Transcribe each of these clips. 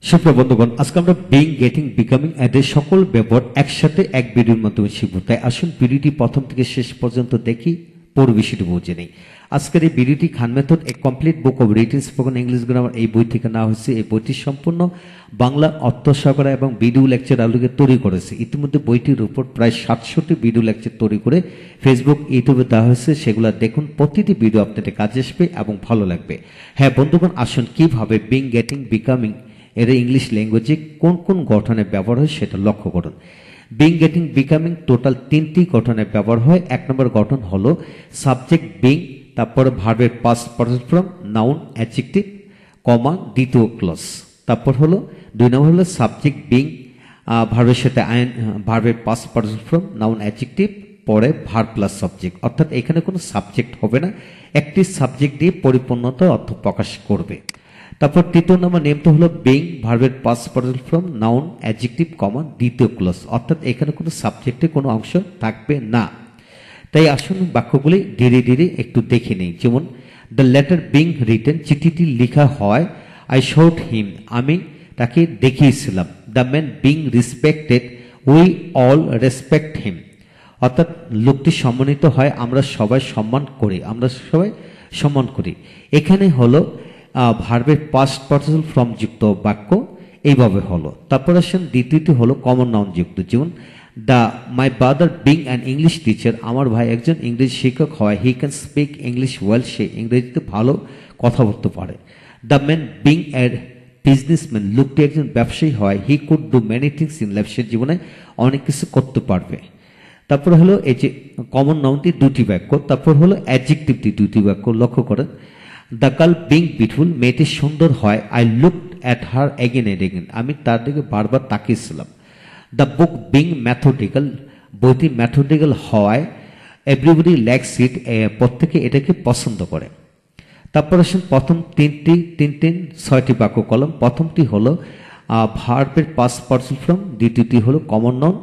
সুপ্রিয় বন্ধুগণ, আজকে আমরা বিং, গেটিং, বিকামিং এদের সকল ব্যবহার একসাথে এক ভিডিওর মাধ্যমে শিখব। তাই আসুন ভিডিওটি প্রথম থেকে শেষ পর্যন্ত দেখি, পুরো বিষয়টি বুঝে নেই। আজকের এই ভিডিওটি Khan method a complete book of written spoken English grammar এই বই থেকে নেওয়া হয়েছে। এই বইটি সম্পূর্ণ বাংলা অর্থ সহকারে এবং ভিডিও লেকচার আলোকে তৈরি করেছে। ইতিমধ্যে বইটির উপর প্রায় 700টি ভিডিও লেকচার তৈরি করে ফেসবুক, ইউটিউবে দেওয়া হয়েছে। সেগুলো দেখুন, প্রতিটি ভিডিও আপনাদের কাজে আসবে এবং ভালো লাগবে। হ্যাঁ বন্ধুগণ, আসুন কিভাবে বিং, গেটিং, বিকামিং এর ইংলিশ ল্যাঙ্গুয়েজে কোন কোন গঠনে ব্যবহার হয় সেটা লক্ষ্য করুন। বিং, গেটিং, বিকামিং টোটাল 3টি গঠনে ব্যবহার হয়। 1 নম্বর গঠন হলো সাবজেক্ট বিং, তারপরে ভার্বের past participle form noun adjective comma দ্বিতীয় ক্লজ। তারপর হলো 2 নম্বর হলো সাবজেক্ট বিং, ভার্বের সাথে ভার্বের past participle form noun adjective পরে ভার্ব প্লাস সাবজেক্ট, অর্থাৎ এখানে কোনো সাবজেক্ট হবে না, একটি সাবজেক্ট দিয়ে পরিপূর্ণতা অর্থ প্রকাশ করবে। তারপর 3 নম্বর নিয়মটা হলো বিং, ভার্বের past participle form noun adjective comma দ্বিতীয় ক্লজ, অর্থাৎ এখানে কোনো সাবজেক্টে কোনো অংশ থাকবে না। তাই আসুন বাক্যগুলি ধীরে ধীরে একটু দেখে নেই। যেমন দ্য লেটার বিং রিটেন, চিঠিটি লেখা হয়। আই শোড হিম, আমি তাকে দেখিয়েছিলাম। The man being respected, we all respect হিম, অর্থাৎ লোকটি সম্মানিত হয়, আমরা সবাই সম্মান করি, আমরা সবাই সম্মান করি। এখানে হলো ভার্বের পাস্ট পার্টিসিপল ফর্ম যুক্ত বাক্য, এইভাবে হলো। তারপর আসেন দ্বিতীয়টি হলো কমন নাউন যুক্ত। যেমন the my brother being an English teacher, আমার ভাই একজন ইংরেজি শিক্ষক হয়। He can speak English well, সে ইংরেজিতে ভালো কথা বলতে পারে। The man being a businessman, লোকটি একজন ব্যবসায়ী হয়। He could do many things in life, সে জীবনে অনেক কিছু করতে পারবে। তারপর হলো এই যে কমন নাউনটি 2টি বাক্য। তারপর হলো অ্যাডজেক্টিভটি 2টি বাক্য, লক্ষ্য করেন। দ্য গার্ল বিং বিউটিফুল, মেয়েটি সুন্দর হয়। I looked at her again and again, আমি তার দিকে বারবার তাকিয়েছিলাম। দ্য বুক বিং ম্যাথোডিক্যাল, বইটি ম্যাথোডিক্যাল হওয়ায়। এভরিবডি লাইকস ইট, প্রত্যেকে এটাকে পছন্দ করে। তারপর আসেন প্রথম 6টি বাক্য কলম। প্রথমটি হলো ভার্বের পাস্ট পার্টিসিপল ফর্ম, দ্বিতীয়টি হলো কমন নাউন,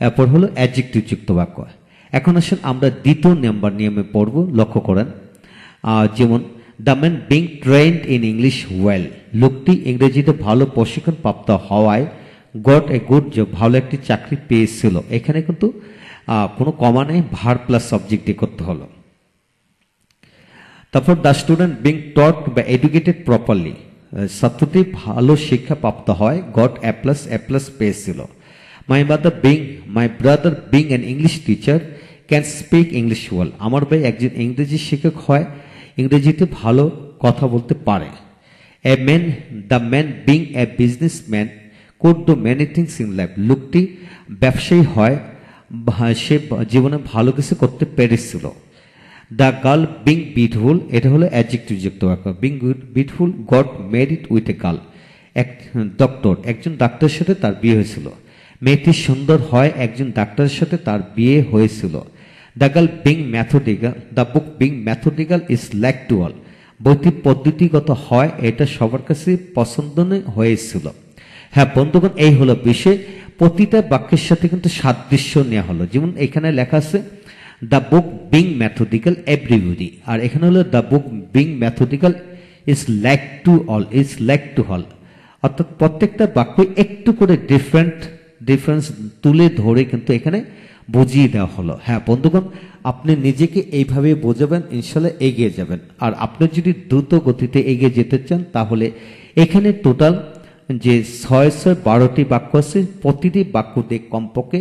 এরপর হলো অ্যাডজেক্টিভ যুক্ত বাক্য। এখন আসেন আমরা দ্বিতীয় নাম্বার নিয়মে পড়ব, লক্ষ্য করেন। যেমন the man being trained in English well, লোকটি ইংরেজিতে ভালো প্রশিক্ষণ প্রাপ্ত হওয়ায় গট এ গুড জব, ভালো একটি চাকরি পেয়েছিল। এখানে কিন্তু কোনো কমা নেই, ভার্ব প্লাস সাবজেক্ট দিয়ে করতে হলো। তারপর দ্য স্টুডেন্ট বিং টট বা এডুকেটেড প্রপারলি, ছাত্রটি ভালো শিক্ষা প্রাপ্ত হয়। গট এ প্লাস পেয়েছিল। মাই brother being an English teacher can speak English well, আমার ভাই একজন ইংরেজি শিক্ষক হয়, ইংরেজিতে ভালো কথা বলতে পারে। The man being a businessman could do many things in life, লোকটি ব্যবসায়ী হয়, সে জীবনে ভালো কিছু করতে পেরেছিল। দ্য গার্ল বিং বিউটিফুল, এটা হলো অ্যাডজেক্টিভ যুক্ত বাক্য। Being beautiful got married with a girl, একজন ডাক্তারের সাথে তার বিয়ে হয়েছিল। মেয়েটি সুন্দর হয়, একজন ডাক্তারের সাথে তার বিয়ে হয়েছিল। The girl being methodical, the book being methodical is like to all, বইটি পদ্ধতিগত হয়, এটা সবার কাছে পছন্দ হয়েছিল। হ্যাঁ বন্ধুগণ, এই হলো বিষয়। প্রতিটা বাক্যের সাথে কিন্তু সাদৃশ্য নেওয়া হলো। যেমন এখানে লেখা আছে the book being methodical everybody, আর এখানে হলো the book being methodical is like to all, অর্থাৎ প্রত্যেকটা বাক্য একটু করে ডিফারেন্স তুলে ধরে কিন্তু এখানে বুঝিয়ে দেওয়া হলো। হ্যাঁ বন্ধুগণ, আপনি নিজেকে এইভাবে বোঝাবেন, ইনশাল্লাহ এগিয়ে যাবেন। আর আপনি যদি দ্রুত গতিতে এগিয়ে যেতে চান, তাহলে এখানে টোটাল যে 612টি বাক্য আছে, প্রতিটি বাক্যতে কমপক্ষে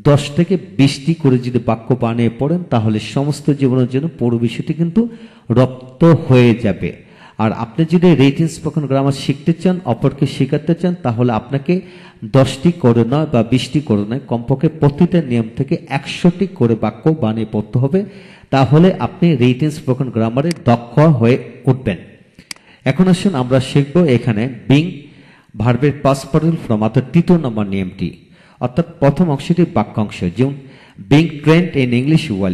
10 থেকে 20টি করে যদি বাক্য বানিয়ে পড়েন, তাহলে সমস্ত জীবনের জন্য পুরো বিষয়টি কিন্তু রপ্ত হয়ে যাবে। আর আপনি যদি রিটেন স্পোকেন গ্রামার শিখতে চান, অপরকে শেখাতে চান, তাহলে আপনাকে 10টি করে নয় বা 20টি করে নয়, কমপক্ষে প্রতিটা নিয়ম থেকে 100টি করে বাক্য বানিয়ে পড়তে হবে। তাহলে আপনি রিটেন স্পোকেন গ্রামারে দক্ষ হয়ে উঠবেন। এখন আসুন আমরা শিখব এখানে বিং, ভার্বের পাস্ট পার্টিসিপল ফর্ম, অর্থাৎ 3 নম্বর নিয়মটি, অর্থাৎ প্রথম অংশটি বাক্যাংশ। যেমন being trained in English well,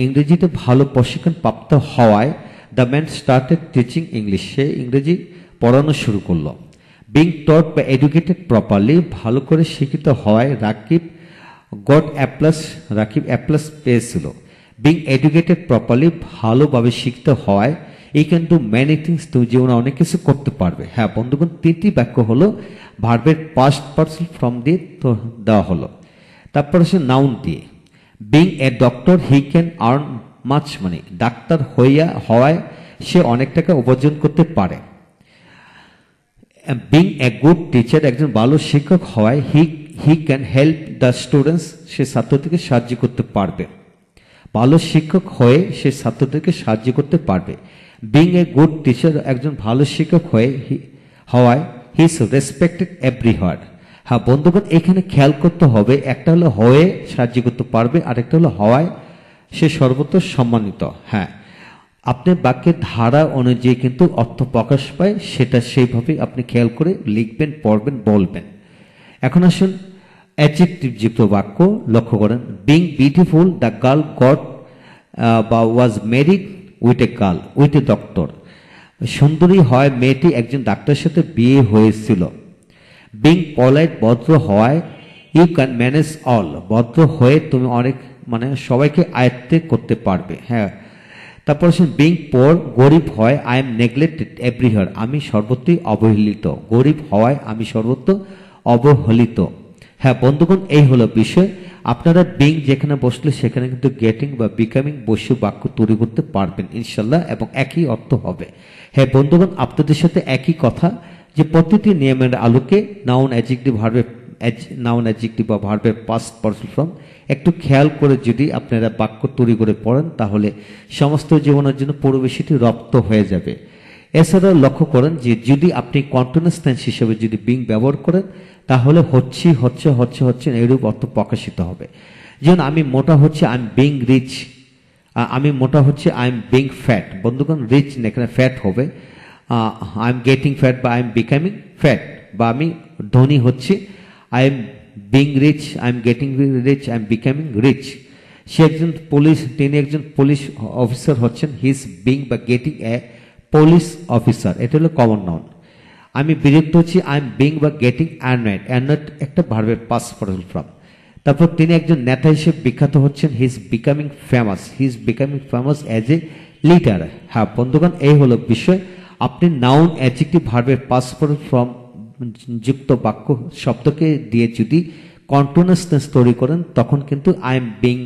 ইংরেজিতে ভালো প্রশিক্ষণ প্রাপ্ত হওয়ায় the man started teaching English, সে ইংরেজি পড়ানো শুরু করলো। বিং টট বা এডুকেটেড প্রপারলি, ভালো করে শিক্ষিত হওয়ায় রাকিব এ প্লাস পেয়েছিল। বিং এডুকেটেড প্রপারলি, ভালোভাবে শিক্ষিত হওয়ায় ই ক্যান ডু মেনি থিংস, তুমি জীবনে অনেক কিছু করতে পারবে। হ্যাঁ বন্ধুগণ, তিনটি বাক্য হলো ভার্বের পাস্ট পার্সন ফর্ম দিয়ে তো দেওয়া হলো। তারপর হচ্ছে নাউন দিয়ে, being a doctor he can earn much money, doctor হওয়ায় সে অনেক টাকা উপার্জন করতে পারে। বিং এ গুড টিচার, একজন ভালো শিক্ষক হওয়ায় he can help the students, সে ছাত্রদেরকে সাহায্য করতে পারবে। ভালো শিক্ষক হয়ে সে ছাত্রদেরকে সাহায্য করতে পারবে। বিং এ গুড টিচার, একজন ভালো শিক্ষক হওয়ায় হি ইজ রেসপেক্টেড এভরিহোয়ার। হ্যাঁ বন্ধুগণ, এখানে খেয়াল করতে হবে, একটা হলো হয়ে সাহায্য করতে পারবে, আর একটা হলো হওয়ায় সে সর্বত্র সম্মানিত। হ্যাঁ, আপনি বাক্যের ধারা অনুযায়ী কিন্তু অর্থ প্রকাশ পায়, সেটা সেইভাবে আপনি খেয়াল করে লিখবেন, পড়বেন, বলবেন। এখন আসুন অ্যাডজেক্টিভ যুক্ত বাক্য লক্ষ্য করেন। Being beautiful the girl got বা was married with a girl with a doctor, সুন্দরী হয় মেয়েটি একজন ডাক্তারের সাথে বিয়ে হয়েছিল। বিং পলাইট, ভদ্র হওয়ায় ইউ ক্যান ম্যানেজ অল, ভদ্র হয়ে তুমি অনেক মানে সবাইকে আয়ত্তে করতে পারবে। হ্যাঁ, তারপর বিং পোর, গরিব হয় আই এম নেগলেক্টেড এভরিহোয়ার, আমি সর্বত্রই অবহেলিত। গরিব হওয়ায় আমি সর্বত্র অবহেলিত। হ্যাঁ বন্ধুগণ, এই হলো বিষয়। আপনারা বিং যেখানে বসলে সেখানে কিন্তু গেটিং বা বিকামিং বসে বাক্য তৈরি করতে পারবেন ইনশাল্লাহ, এবং একই অর্থ হবে। হ্যাঁ বন্ধুগণ, আপনাদের সাথে একই কথা যে প্রতিটি নিয়মের আলোকে নাউন অ্যাডজেক্টিভ বা ভার্বের পাস্ট পার্সন ফর্ম একটু খেয়াল করে যদি আপনারা বাক্য তৈরি করে পড়েন, তাহলে সমস্ত জীবনের জন্য পুরো বিষয়টি রপ্ত হয়ে যাবে। এছাড়াও লক্ষ্য করেন যে যদি আপনি কন্টিনিউয়াস টেন্স হিসেবে যদি বিং ব্যবহার করেন, তাহলে হচ্ছে এরূপ অর্থ প্রকাশিত হবে। যেমন আমি মোটা হচ্ছে আই এম বিং রিচ, আমি মোটা হচ্ছে আই এম বিং ফ্যাট। বন্ধুগণ, রিচ এখানে ফ্যাট হবে। আই এম গেটিং ফ্যাট বা আই এম বিকামিং ফ্যাট, বা আমি ধনী হচ্ছে I am being rich, I am getting rich, I am becoming rich. তিনি একজন পুলিশ অফিসার হচ্ছেন, হি ইজ বিং বা গেটিং এ পুলিশ অফিসার, এটা হলো কমন নাউন। আমি বিরক্ত হচ্ছি আই এম বিং বা গেটিং অ্যানয়েড, অ্যানয়েড একটা ভার্বের পাস্ট পার্সন ফর্ম। তারপর তিনি একজন নেতা হিসেবে বিখ্যাত হচ্ছেন, he is becoming famous as a leader. হ্যাঁ বন্ধুগণ, এই হলো বিষয়। আপনি নাউন অ্যাডজেক্টিভ ভার্বের পাস্ট পার্সন ফর্ম যুক্ত বাক্য শব্দকে দিয়ে যদি কন্টিনিউয়াস টেন্স তৈরি করেন, তখন কিন্তু আই এম বিং,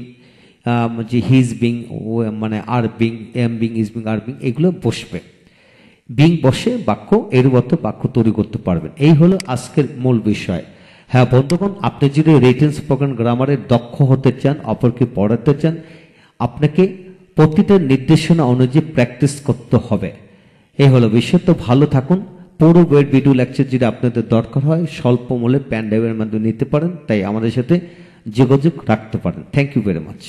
যে হি ইজ বিং, মানে are being, am being, is being, are being, এগুলো বসবে। বিং বসে বাক্য এরূপ অর্থ বাক্য তৈরি করতে পারবেন। এই হলো আজকের মূল বিষয়। হ্যাঁ বন্ধুগণ, আপনি যদি রিটেন স্পোকেন গ্রামারে দক্ষ হতে চান, অপরকে পড়াতে চান, আপনাকে প্রতিটা নির্দেশনা অনুযায়ী প্র্যাকটিস করতে হবে। এই হলো বিষয়। তো ভালো থাকুন। পুরো বইয়ের ভিডিও লেকচার যদি আপনাদের দরকার হয়, স্বল্প মূল্যে প্যান ড্রাইভের মাধ্যমে নিতে পারেন, তাই আমাদের সাথে যোগাযোগ রাখতে পারেন। Thank you very much.